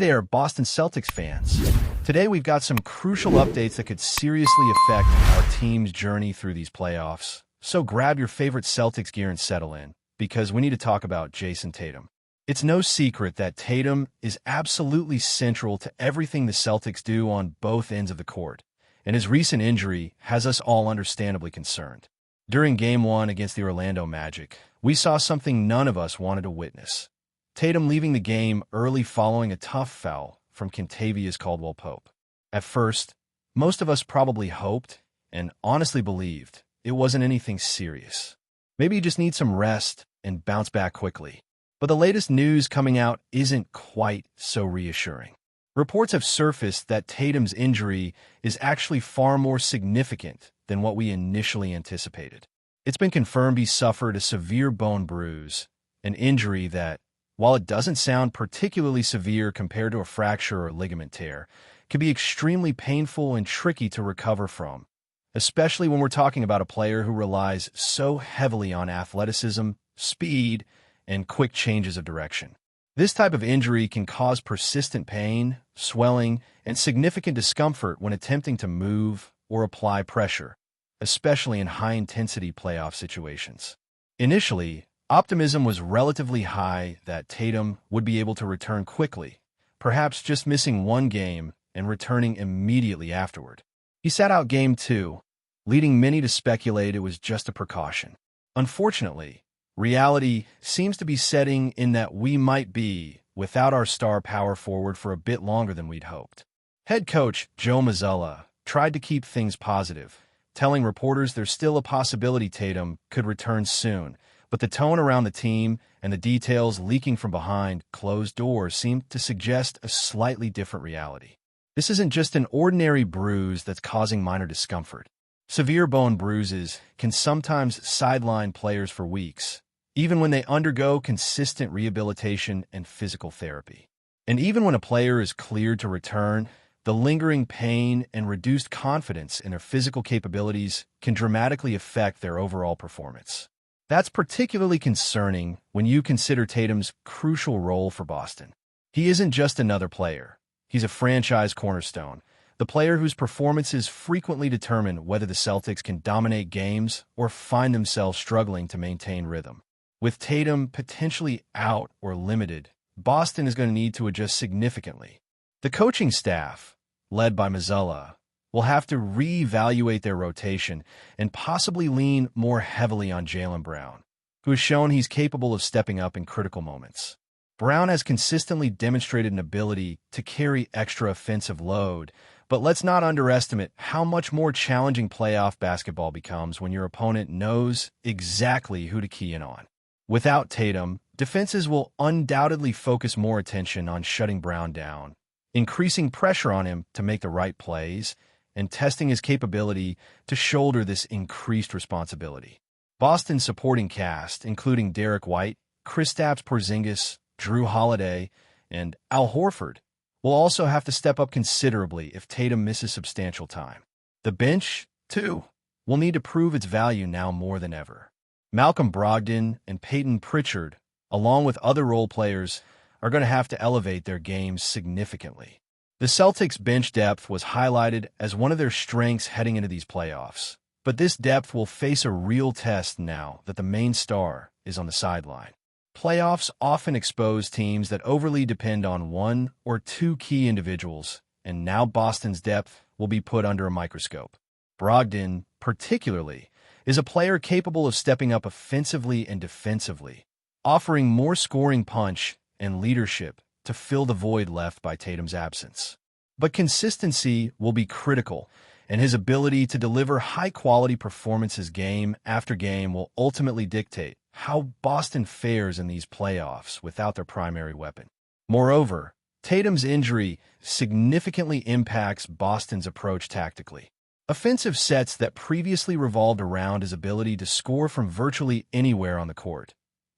there, Boston Celtics fans. Today we've got some crucial updates that could seriously affect our team's journey through these playoffs. So grab your favorite Celtics gear and settle in, because we need to talk about Jason Tatum. It's no secret that Tatum is absolutely central to everything the Celtics do on both ends of the court, and his recent injury has us all understandably concerned. During Game 1 against the Orlando Magic, we saw something none of us wanted to witness. Tatum leaving the game early following a tough foul from Kentavious Caldwell-Pope. At first, most of us probably hoped and honestly believed it wasn't anything serious. Maybe you just need some rest and bounce back quickly. But the latest news coming out isn't quite so reassuring. Reports have surfaced that Tatum's injury is actually far more significant than what we initially anticipated. It's been confirmed he suffered a severe bone bruise, an injury that, while it doesn't sound particularly severe compared to a fracture or ligament tear, can be extremely painful and tricky to recover from, especially when we're talking about a player who relies so heavily on athleticism, speed, and quick changes of direction. This type of injury can cause persistent pain, swelling, and significant discomfort when attempting to move or apply pressure, especially in high-intensity playoff situations. Initially, optimism was relatively high that Tatum would be able to return quickly, perhaps just missing one game and returning immediately afterward. He sat out Game 2, leading many to speculate it was just a precaution. Unfortunately, reality seems to be setting in that we might be without our star power forward for a bit longer than we'd hoped. Head coach Joe Mazzulla tried to keep things positive, telling reporters there's still a possibility Tatum could return soon, but the tone around the team and the details leaking from behind closed doors seemed to suggest a slightly different reality. This isn't just an ordinary bruise that's causing minor discomfort. Severe bone bruises can sometimes sideline players for weeks, even when they undergo consistent rehabilitation and physical therapy. And even when a player is cleared to return, the lingering pain and reduced confidence in their physical capabilities can dramatically affect their overall performance. That's particularly concerning when you consider Tatum's crucial role for Boston. He isn't just another player. He's a franchise cornerstone, the player whose performances frequently determine whether the Celtics can dominate games or find themselves struggling to maintain rhythm. With Tatum potentially out or limited, Boston is going to need to adjust significantly. The coaching staff, led by Mazzulla, will have to reevaluate their rotation and possibly lean more heavily on Jaylen Brown, who has shown he's capable of stepping up in critical moments. Brown has consistently demonstrated an ability to carry extra offensive load, but let's not underestimate how much more challenging playoff basketball becomes when your opponent knows exactly who to key in on. Without Tatum, defenses will undoubtedly focus more attention on shutting Brown down, increasing pressure on him to make the right plays, and testing his capability to shoulder this increased responsibility. Boston's supporting cast, including Derek White, Kristaps Porzingis, Drew Holiday, and Al Horford, will also have to step up considerably if Tatum misses substantial time. The bench, too, will need to prove its value now more than ever. Malcolm Brogdon and Peyton Pritchard, along with other role players, are going to have to elevate their games significantly. The Celtics' bench depth was highlighted as one of their strengths heading into these playoffs, but this depth will face a real test now that the main star is on the sideline. Playoffs often expose teams that overly depend on one or two key individuals, and now Boston's depth will be put under a microscope. Brogdon, particularly, is a player capable of stepping up offensively and defensively, offering more scoring punch and leadership to fill the void left by Tatum's absence. But consistency will be critical, and his ability to deliver high-quality performances game after game will ultimately dictate how Boston fares in these playoffs without their primary weapon. Moreover, Tatum's injury significantly impacts Boston's approach tactically. Offensive sets that previously revolved around his ability to score from virtually anywhere on the court,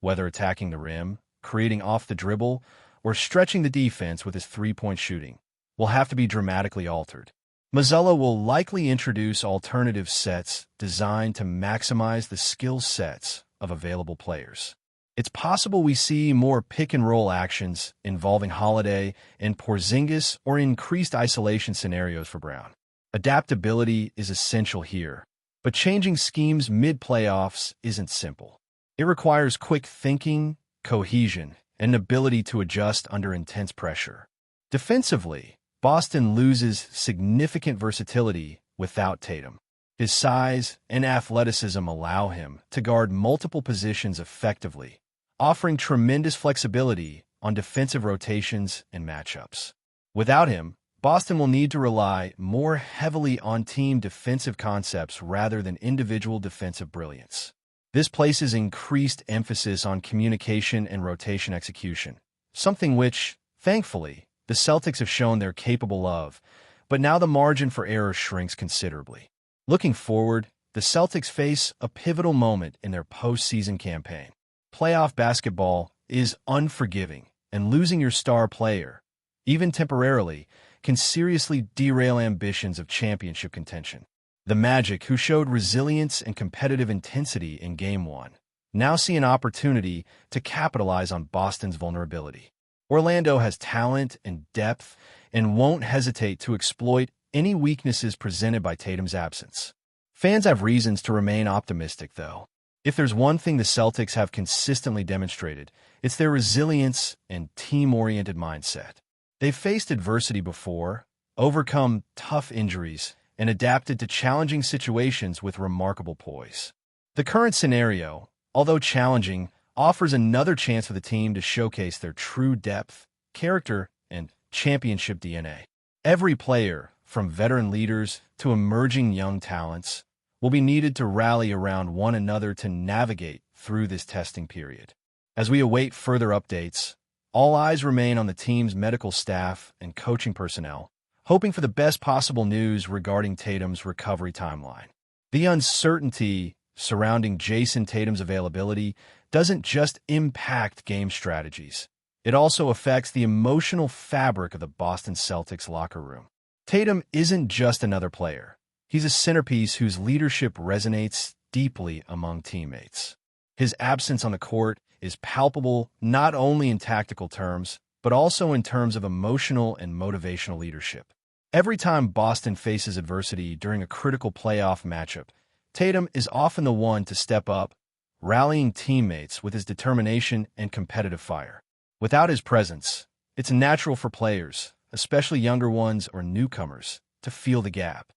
whether attacking the rim, creating off the dribble, or stretching the defense with his three-point shooting, will have to be dramatically altered. Mazzulla will likely introduce alternative sets designed to maximize the skill sets of available players. It's possible we see more pick-and-roll actions involving Holiday and Porzingis or increased isolation scenarios for Brown. Adaptability is essential here, but changing schemes mid-playoffs isn't simple. It requires quick thinking, cohesion, and an ability to adjust under intense pressure. Defensively, Boston loses significant versatility without Tatum. His size and athleticism allow him to guard multiple positions effectively, offering tremendous flexibility on defensive rotations and matchups. Without him, Boston will need to rely more heavily on team defensive concepts rather than individual defensive brilliance. This places increased emphasis on communication and rotation execution, something which, thankfully, the Celtics have shown they're capable of, but now the margin for error shrinks considerably. Looking forward, the Celtics face a pivotal moment in their postseason campaign. Playoff basketball is unforgiving, and losing your star player, even temporarily, can seriously derail ambitions of championship contention. The Magic, who showed resilience and competitive intensity in Game 1, now see an opportunity to capitalize on Boston's vulnerability. Orlando has talent and depth and won't hesitate to exploit any weaknesses presented by Tatum's absence. Fans have reasons to remain optimistic, though. If there's one thing the Celtics have consistently demonstrated, it's their resilience and team-oriented mindset. They've faced adversity before, overcome tough injuries, and adapted to challenging situations with remarkable poise. The current scenario, although challenging, offers another chance for the team to showcase their true depth, character, and championship DNA. Every player, from veteran leaders to emerging young talents, will be needed to rally around one another to navigate through this testing period. As we await further updates, all eyes remain on the team's medical staff and coaching personnel, hoping for the best possible news regarding Tatum's recovery timeline. The uncertainty surrounding Jason Tatum's availability doesn't just impact game strategies. It also affects the emotional fabric of the Boston Celtics locker room. Tatum isn't just another player. He's a centerpiece whose leadership resonates deeply among teammates. His absence on the court is palpable not only in tactical terms, but also in terms of emotional and motivational leadership. Every time Boston faces adversity during a critical playoff matchup, Tatum is often the one to step up, rallying teammates with his determination and competitive fire. Without his presence, it's natural for players, especially younger ones or newcomers, to feel the gap.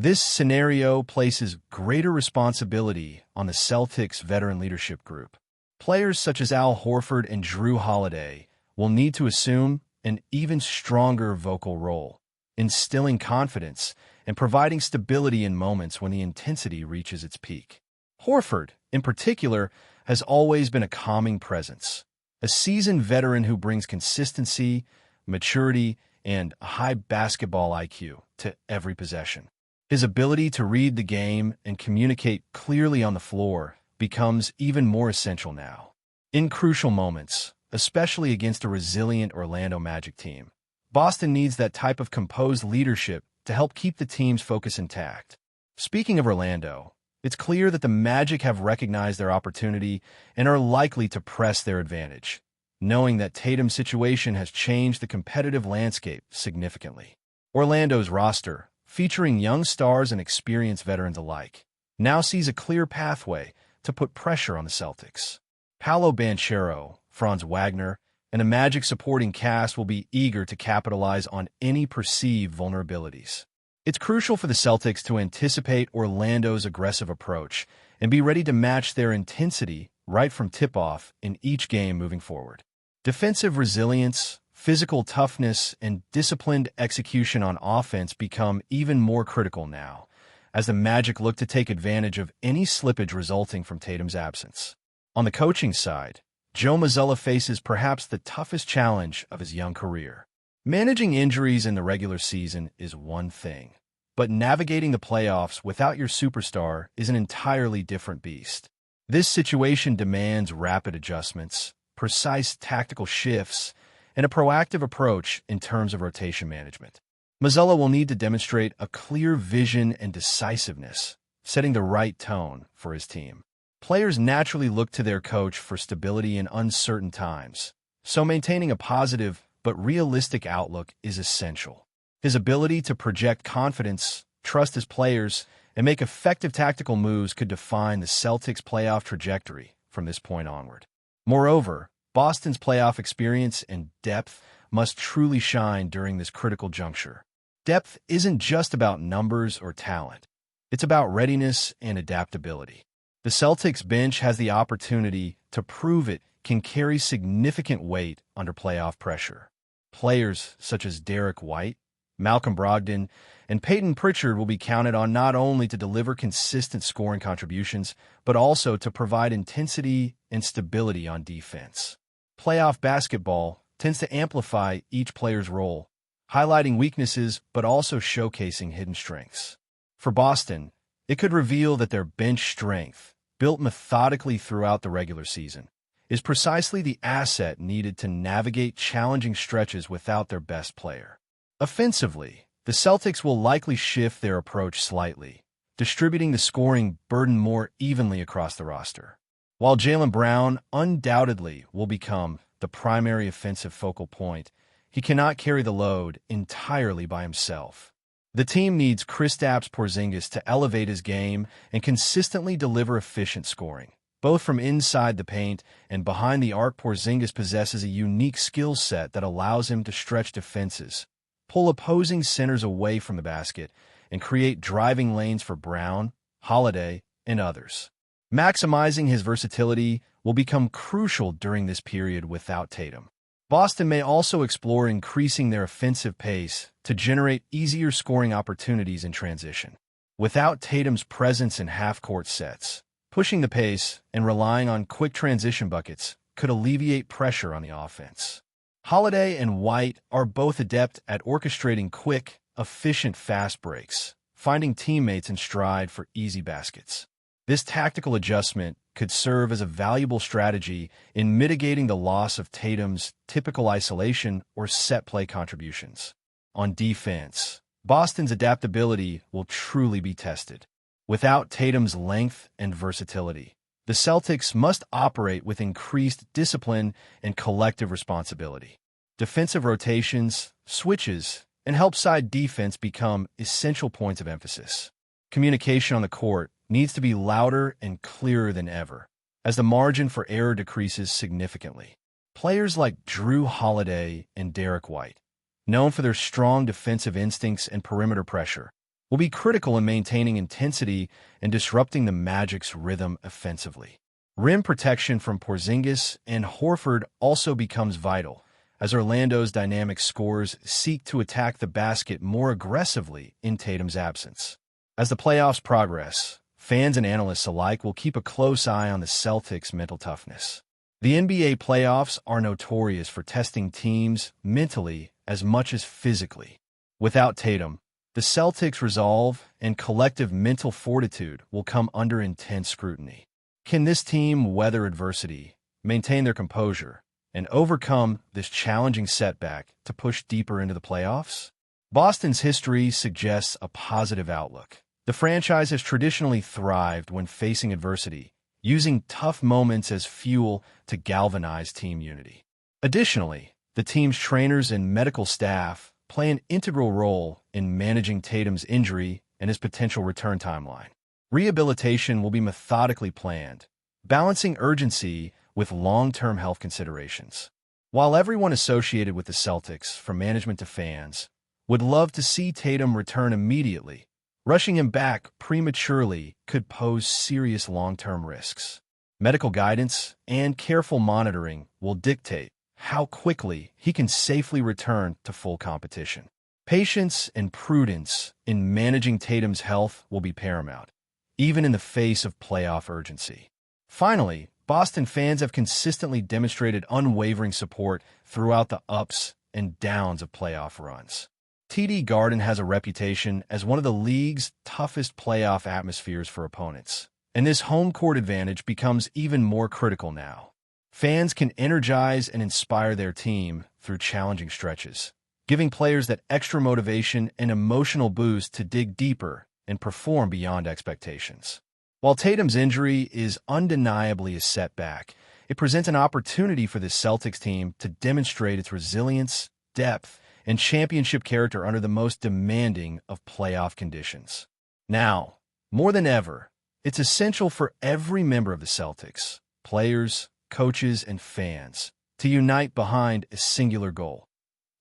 This scenario places greater responsibility on the Celtics' veteran leadership group. Players such as Al Horford and Drew Holiday will need to assume an even stronger vocal role, instilling confidence and providing stability in moments when the intensity reaches its peak. Horford, in particular, has always been a calming presence, a seasoned veteran who brings consistency, maturity, and a high basketball IQ to every possession. His ability to read the game and communicate clearly on the floor becomes even more essential now. In crucial moments, especially against a resilient Orlando Magic team, Boston needs that type of composed leadership to help keep the team's focus intact. Speaking of Orlando, it's clear that the Magic have recognized their opportunity and are likely to press their advantage, knowing that Tatum's situation has changed the competitive landscape significantly. Orlando's roster, featuring young stars and experienced veterans alike, now sees a clear pathway to put pressure on the Celtics. Paolo Banchero, Franz Wagner, and a Magic supporting cast will be eager to capitalize on any perceived vulnerabilities. It's crucial for the Celtics to anticipate Orlando's aggressive approach and be ready to match their intensity right from tip-off in each game moving forward. Defensive resilience, physical toughness, and disciplined execution on offense become even more critical now, as the Magic look to take advantage of any slippage resulting from Tatum's absence. On the coaching side, Joe Mazzulla faces perhaps the toughest challenge of his young career. Managing injuries in the regular season is one thing, but navigating the playoffs without your superstar is an entirely different beast. This situation demands rapid adjustments, precise tactical shifts, and a proactive approach in terms of rotation management. Mazzulla will need to demonstrate a clear vision and decisiveness, setting the right tone for his team. Players naturally look to their coach for stability in uncertain times, so maintaining a positive but realistic outlook is essential. His ability to project confidence, trust his players, and make effective tactical moves could define the Celtics' playoff trajectory from this point onward. Moreover, Boston's playoff experience and depth must truly shine during this critical juncture. Depth isn't just about numbers or talent. It's about readiness and adaptability. The Celtics bench has the opportunity to prove it can carry significant weight under playoff pressure. Players such as Derek White, Malcolm Brogdon, and Peyton Pritchard will be counted on not only to deliver consistent scoring contributions, but also to provide intensity and stability on defense. Playoff basketball tends to amplify each player's role, highlighting weaknesses but also showcasing hidden strengths. For Boston, it could reveal that their bench strength, built methodically throughout the regular season, is precisely the asset needed to navigate challenging stretches without their best player. Offensively, the Celtics will likely shift their approach slightly, distributing the scoring burden more evenly across the roster. While Jaylen Brown undoubtedly will become the primary offensive focal point, he cannot carry the load entirely by himself. The team needs Kristaps Porzingis to elevate his game and consistently deliver efficient scoring. Both from inside the paint and behind the arc, Porzingis possesses a unique skill set that allows him to stretch defenses, pull opposing centers away from the basket, and create driving lanes for Brown, Holiday, and others. Maximizing his versatility will become crucial during this period without Tatum. Boston may also explore increasing their offensive pace to generate easier scoring opportunities in transition. Without Tatum's presence in half-court sets, pushing the pace and relying on quick transition buckets could alleviate pressure on the offense. Holiday and White are both adept at orchestrating quick, efficient fast breaks, finding teammates in stride for easy baskets. This tactical adjustment could serve as a valuable strategy in mitigating the loss of Tatum's typical isolation or set play contributions. On defense, Boston's adaptability will truly be tested. Without Tatum's length and versatility, the Celtics must operate with increased discipline and collective responsibility. Defensive rotations, switches, and help-side defense become essential points of emphasis. Communication on the court needs to be louder and clearer than ever, as the margin for error decreases significantly. Players like Drew Holiday and Derek White, known for their strong defensive instincts and perimeter pressure, will be critical in maintaining intensity and disrupting the Magic's rhythm offensively. Rim protection from Porzingis and Horford also becomes vital, as Orlando's dynamic scorers seek to attack the basket more aggressively in Tatum's absence. As the playoffs progress, fans and analysts alike will keep a close eye on the Celtics' mental toughness. The NBA playoffs are notorious for testing teams mentally as much as physically. Without Tatum, the Celtics' resolve and collective mental fortitude will come under intense scrutiny. Can this team weather adversity, maintain their composure, and overcome this challenging setback to push deeper into the playoffs? Boston's history suggests a positive outlook. The franchise has traditionally thrived when facing adversity, using tough moments as fuel to galvanize team unity. Additionally, the team's trainers and medical staff play an integral role in managing Tatum's injury and his potential return timeline. Rehabilitation will be methodically planned, balancing urgency with long-term health considerations. While everyone associated with the Celtics, from management to fans, would love to see Tatum return immediately, rushing him back prematurely could pose serious long-term risks. Medical guidance and careful monitoring will dictate how quickly he can safely return to full competition. Patience and prudence in managing Tatum's health will be paramount, even in the face of playoff urgency. Finally, Boston fans have consistently demonstrated unwavering support throughout the ups and downs of playoff runs. TD Garden has a reputation as one of the league's toughest playoff atmospheres for opponents, and this home court advantage becomes even more critical now. Fans can energize and inspire their team through challenging stretches, giving players that extra motivation and emotional boost to dig deeper and perform beyond expectations. While Tatum's injury is undeniably a setback, it presents an opportunity for this Celtics team to demonstrate its resilience, depth, and championship character under the most demanding of playoff conditions. Now, more than ever, it's essential for every member of the Celtics, players, coaches, and fans, to unite behind a singular goal: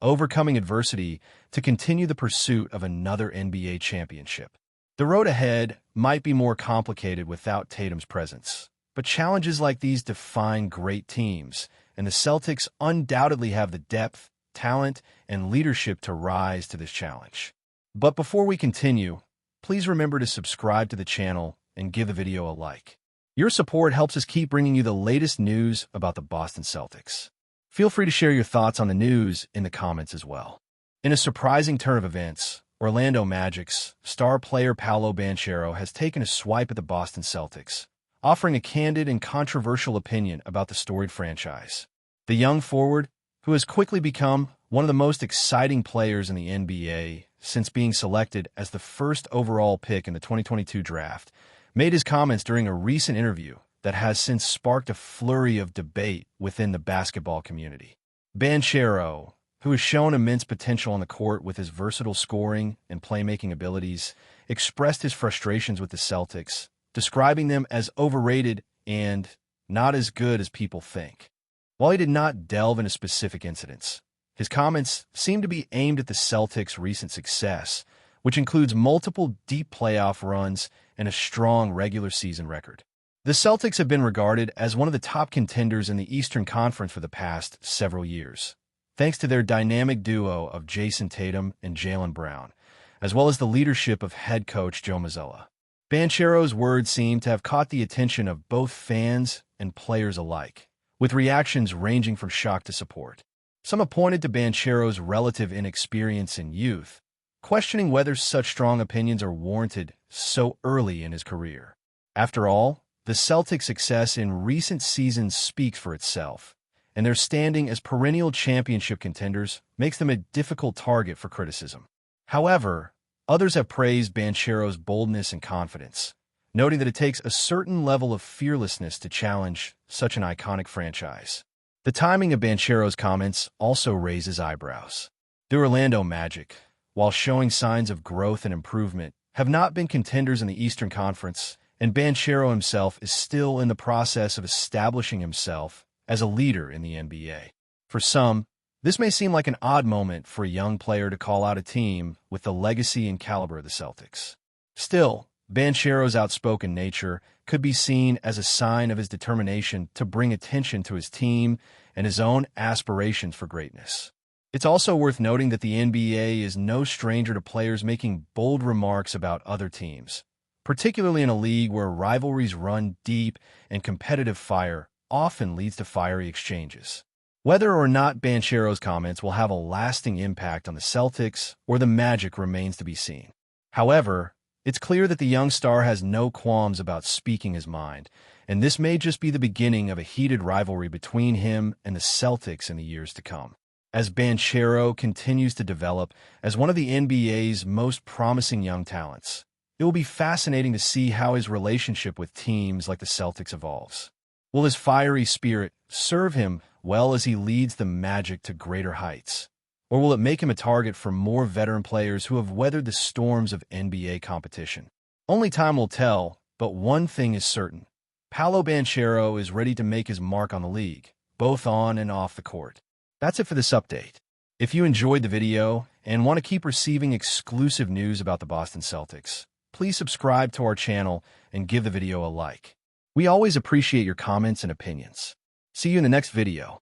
overcoming adversity to continue the pursuit of another NBA championship. The road ahead might be more complicated without Tatum's presence, but challenges like these define great teams, and the Celtics undoubtedly have the depth, talent, and leadership to rise to this challenge. But before we continue, please remember to subscribe to the channel and give the video a like. Your support helps us keep bringing you the latest news about the Boston Celtics. Feel free to share your thoughts on the news in the comments as well. In a surprising turn of events, Orlando Magic's star player Paolo Banchero has taken a swipe at the Boston Celtics, offering a candid and controversial opinion about the storied franchise. The young forward, who has quickly become one of the most exciting players in the NBA since being selected as the first overall pick in the 2022 draft, made his comments during a recent interview that has since sparked a flurry of debate within the basketball community. Banchero, who has shown immense potential on the court with his versatile scoring and playmaking abilities, expressed his frustrations with the Celtics, describing them as overrated and not as good as people think. While he did not delve into specific incidents, his comments seem to be aimed at the Celtics' recent success, which includes multiple deep playoff runs and a strong regular season record. The Celtics have been regarded as one of the top contenders in the Eastern Conference for the past several years, thanks to their dynamic duo of Jason Tatum and Jaylen Brown, as well as the leadership of head coach Joe Mazzulla. Banchero's words seem to have caught the attention of both fans and players alike, with reactions ranging from shock to support. Some have pointed to Banchero's relative inexperience and youth, questioning whether such strong opinions are warranted so early in his career. After all, the Celtics' success in recent seasons speaks for itself, and their standing as perennial championship contenders makes them a difficult target for criticism. However, others have praised Banchero's boldness and confidence, noting that it takes a certain level of fearlessness to challenge such an iconic franchise. The timing of Banchero's comments also raises eyebrows. The Orlando Magic, while showing signs of growth and improvement, have not been contenders in the Eastern Conference, and Banchero himself is still in the process of establishing himself as a leader in the NBA. For some, this may seem like an odd moment for a young player to call out a team with the legacy and caliber of the Celtics. Still, Banchero's outspoken nature could be seen as a sign of his determination to bring attention to his team and his own aspirations for greatness. It's also worth noting that the NBA is no stranger to players making bold remarks about other teams, particularly in a league where rivalries run deep and competitive fire often leads to fiery exchanges. Whether or not Banchero's comments will have a lasting impact on the Celtics or the Magic remains to be seen. However, it's clear that the young star has no qualms about speaking his mind, and this may just be the beginning of a heated rivalry between him and the Celtics in the years to come. As Banchero continues to develop as one of the NBA's most promising young talents, it will be fascinating to see how his relationship with teams like the Celtics evolves. Will his fiery spirit serve him well as he leads the Magic to greater heights? Or will it make him a target for more veteran players who have weathered the storms of NBA competition? Only time will tell, but one thing is certain. Paolo Banchero is ready to make his mark on the league, both on and off the court. That's it for this update. If you enjoyed the video and want to keep receiving exclusive news about the Boston Celtics, please subscribe to our channel and give the video a like. We always appreciate your comments and opinions. See you in the next video.